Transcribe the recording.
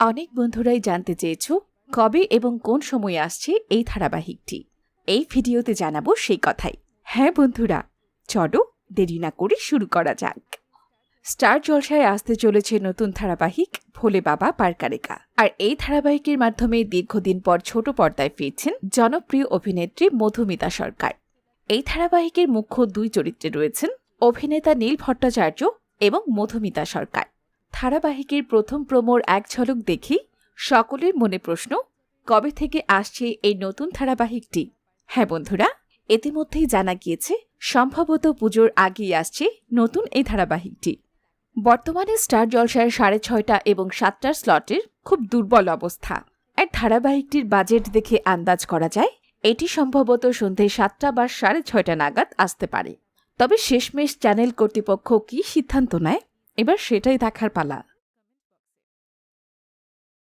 অনেক বন্ধুরাই জানতে চেয়েছো কবে এবং কোন সময়ে আসছে এই ধারাবাহিকটি। এই ভিডিওতে জানাবো সেই কথাই। হ্যাঁ বন্ধুরা, চলো দেরি না করে শুরু করা যাক। স্টার জলসায় আসতে চলেছে নতুন ধারাবাহিক ভোলে বাবা পারকারেকা। আর এই ধারাবাহিকের মাধ্যমে দীর্ঘদিন পর ছোট পর্দায় ফিরছেন জনপ্রিয় অভিনেত্রী মধুমিতা সরকার। এই ধারাবাহিকের মুখ্য দুই চরিত্রে রয়েছেন অভিনেতা নীল ভট্টাচার্য এবং মধুমিতা সরকার। ধারাবাহিকের প্রথম প্রোমোর এক ঝলক দেখি সকলের মনে প্রশ্ন, কবে থেকে আসছে এই নতুন ধারাবাহিকটি? হ্যাঁ বন্ধুরা, ইতিমধ্যেই জানা গিয়েছে সম্ভবত পুজোর আগেই আসছে নতুন এই ধারাবাহিকটি। বর্তমানে স্টার জলসায় 6:30 এবং 7টার স্লটের খুব দুর্বল অবস্থা। আর ধারাবাহিকটির বাজেট দেখে আন্দাজ করা যায় এটি সম্ভবত সন্ধে 7টা বা 6:30 নাগাদ আসতে পারে। তবে শেষমেশ চ্যানেল কর্তৃপক্ষ কি সিদ্ধান্ত নেয়, এবার সেটাই দেখার পালা।